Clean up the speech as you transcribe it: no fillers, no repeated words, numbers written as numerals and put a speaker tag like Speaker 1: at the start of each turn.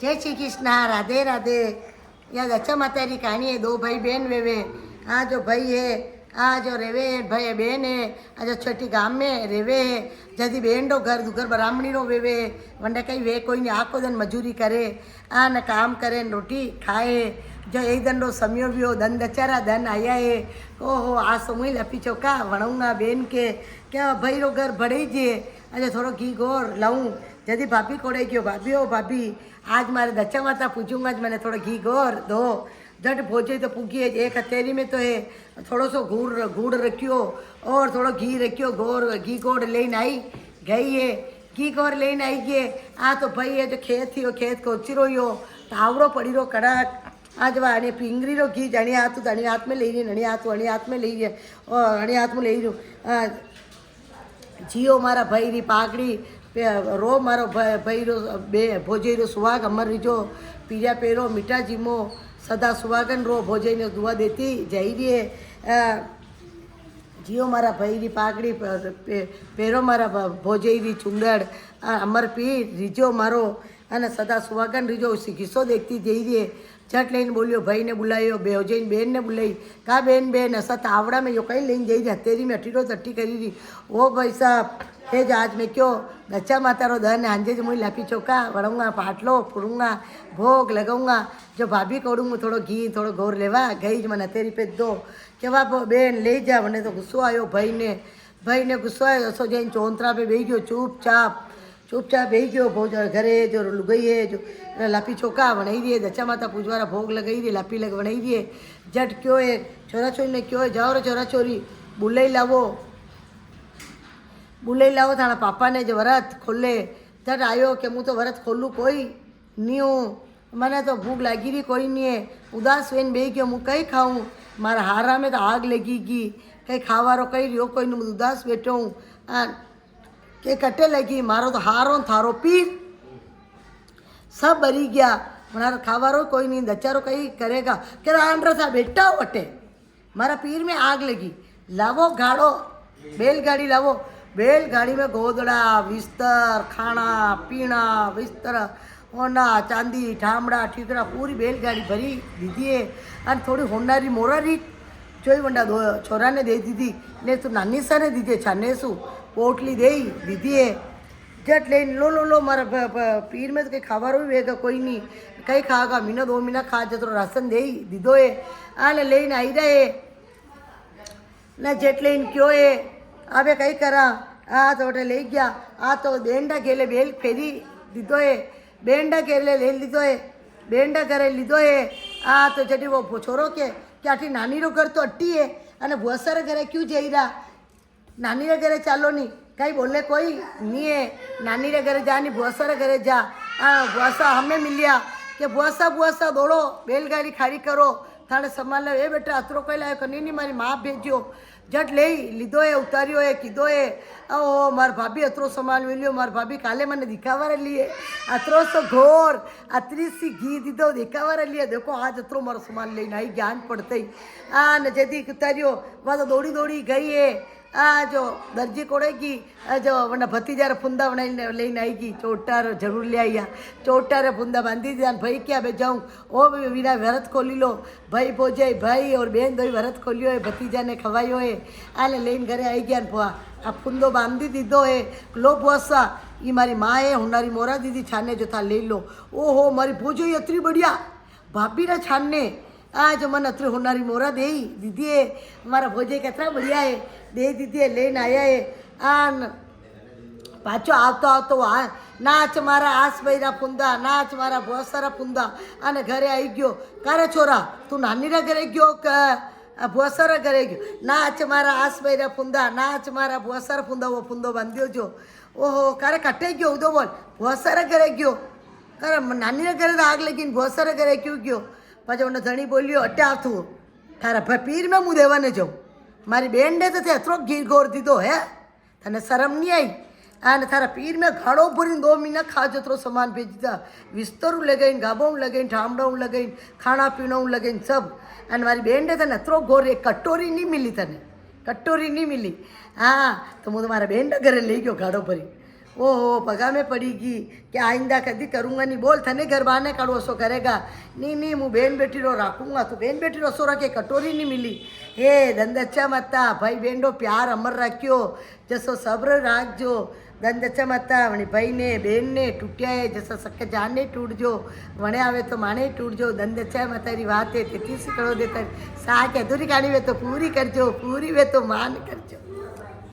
Speaker 1: जय श्री कृष्णा, राधे राधे। यह अच्छा माता की कहानी है। दो भाई बहन वेवे। हाँ जो भाई है जो रेवे भाई बहन है जो छोटी गाम में रेवे है। जदी बहन रो घर दुगर ब्राह्मणी रो वेवे वंडे कहीं वे कोई नहीं आखो दिन मजूरी करे न काम करे न रोटी खाए। जो एक दिन रो समय भी हो धन दचारा धन आया है। ओहो आ समय लपी चौका वणूंगा बेन के क्या भाई रो घर बड़े जे अजय थोड़ो घी गोर लाऊं। जदी भाभी कोड़े क्यों भाभी हो भाभी आज मारे दच्चा माता पूछूंगा आज मैंने थोड़ा घी गोर दो। झट भोजे तो पूछिए एक हथेली में तो है थोड़ो सो गुड़ रखियो और थोड़ो घी रखियो गोर घी गोड़ लेने आई गई है। घी गोर लेने आई है आ तो भाई है जो खेत थी वो खेत को चिरो यो तावड़ो पड़ी रो कड़क आज वाने पिंगरी रो घी जणी हाथ में ले रही नणी हाथ में ले रही और अणी हाथ में ले रही जियो मारा भाई री पागड़ी रो मारो भाई रो बे भोजे रो सुहाग अमर रीजो पीरिया पेरो मीठा जीमो सदा सुहागन रो भोजे ने दुआ देती जाई री है। जियो मारा भाई री पागड़ी पेरो मारा भोजे री चुंगड़ अमर पी रीजो मारो अने सदा सुहागन रीजो उसी किस्सो देखती जई री है। झट लઈને बोलियो भाई ने बुलायो बेहोजईन बेन ने बुलाई का बेन असा तावड़ा में यो कहीं लઈને जई हथेरी में अटीरो तट्टी करी री। ओ भाई साहब हे आज में क्यों दच्चा माता रो धन हांजे मुई लापी चौका वड़ूंगा पाटलो फुड़ूंगा भोग लगाऊंगा। जो भाभी कोड़ूंगा थोड़ो घी थोड़ो घोर लेवा गई मन हथेरी पे दो के बाप बेन ले जा। मैंने तो गुस्सो आयो भाई ने गुस्सो आयो असो जैन चौंतरा पे बेही गयो चुपचाप बेही गयो। भोज घरे जो लुगई है जो लापी चौका बनाई दिए दच्चा माता पूजवारा भोग लगाई दिए लापी लग बनाई दिए। झट क्यों है छोरा छोरी ने क्यों है जाओ रे छोरा छोरी बुलाई लावो थाना पापा ने जो व्रत खोले। झट आयो कि मुँ तो व्रत खोलूँ कोई नहीं हूँ मैंने तो भूख लगी रही कोई नहीं है। उदास वेन बे गयो मुँ कहीं खाऊँ मारा हारा में तो आग लगेगी कहीं खावारो कहीं रियो कोई नहीं उदास बैठो हूँ के कटे लगी मारो तो हारो थारो पीर सब बरी गया मारा खावारो कोई नहीं दचारो कहीं करेगा के आंड्रा था बेटा वटे मारा पीर में आग लगी लावो गाड़ो बैलगाड़ी लावो। बैलगाड़ी में गोदड़ा बिस्तर खाना पीना बिस्तर होना चांदी ठामड़ा ठीकड़ा पूरी बैलगाड़ी भरी दीदी है। और थोड़ी होनारी मोरारी चोई वंडा दो छोरा ने दे दी ने तो नानी सा ने दीजिए छाने सु पोटली दे दीदी है। झट ले लो मारा पीर में तो कहीं खावारो भी वेगा कोई नहीं कहीं खागा महीना 2 महीना खा जो तो राशन दे दीदो है आने लेन आई रहे ना झट लेन क्यों है अबे कहीं करा आ तो ले गया आ तो बेंडा गेले बेल फेरी दीदो है बेंडा गेले ले लीधो है बेंडा करे लीधो है आ तो जटी वो छोरो के क्या अटी नानी रो घर तो अट्टी है अने भुआसर घरे क्यों जाई रहा नानी रे घरे चालो नहीं कहीं बोलने कोई नहीं है। नानी रे घरे जा नहीं भुआसर घरे जा भुआसा हमें मिलिया कि भुआसा दौड़ो बैलगाड़ी खाड़ी करो थाने संभाल लो। ए बेटा अतरो कोई लायो कनी नहीं मारी माँ भेजो झट ले लीधो है उतारियो है कीधो है ओ मार भाभी अतरो सामान मिलियो मार भाभी काले मैंने दिखावा लिए अतरो सो घोर अतरी सी घी दीदो दिखावा लिए देखो आज अतरो मारो सामान लेने आई ज्ञान पड़ते ही न जदी उतारियो वह तो दौड़ी गई है। जो दर्जी कोड़ेगी जो वरना भतीजा रे फुंदा बनाई लेने आएगी चोटार जरूर ले आई चोटा रे फुंदा बांधी दिया भाई क्या बे जाऊँ ओ भी बिना व्रत खोली लो भाई भोजे भाई और बहन दो व्रत खोलियो है भतीजा ने खवायो है आने लेन घरे आई गया बुआ अब फुंदो बांधी दीदो है लो बुआसा ये मारी माँ है हुनारी मोरा दीदी छाने जो था ले लो। ओहो मारी भोजो ही अतरी बढ़िया भाभी रा छाने जो मन अतरी हुनारी मोरा दे दीदी है हमारा भोजे कितना बढ़िया है दे दीदी है लेन आया है आन पाचो आवतो आ नाच मारा आस बईरा फुंदा नाच मारा बहुत सारा फुंदा अने घरे आई गयो कारे छोरा तू नानी रा घरे गयो बहुत सारा घरे गयो नाच मारा आस बईरा फुंदा नाच मारा बहुत सारा फुंदा वो फुंदो बांधियो जो ओहो कारे कटे गयो उदो बोल बहुत सारा घरे गयो कारे नानी रा घरे आग लगी बहुत सारा घरे क्यों गयो पाछो उन्हें धणी बोलियो अटे आवतु थारा पीर में मुँह देवाने जाऊँ मारी बेन ने तो अतरो घी घोर दीदो है तने शर्म नहीं आई आने थारा पीर में घाड़ो भरी 2 महीना खा जतरो सामान भेज दिया विस्तरू लगाई गाबों लगाई ठामड़ों लगाई खाना पीणों लगाई सब अने मारी बेन ने तने अतरो घोर एक कटोरी नहीं मिली हाँ तो मुझे मारा बेन घरे ले गयो घाड़ो भरी ओहो पगा में पड़ी गई कि आइंदा कभी करूँगा नहीं। बोल थने घर बाहर ने काढ़ो सो करेगा नहीं नहीं मैं बहन बेटी रो राखूंगा तो बहन बेटी रो सो रखे कटोरी नहीं मिली। हे धंधच्चा मत्ता भाई बहन रो प्यार अमर रखियो जसो सब्र राखजो। धंधच्चा मत्ता वणी भाई ने बहन ने टूटिया है जसो सके जान ने टूट जो वणे आवे तो माने टूट जो। धंधच्चा मत्ता री बात है तेती से करो देता सा के अधूरी कहानी वे तो पूरी करजो पूरी वे तो मान करजो।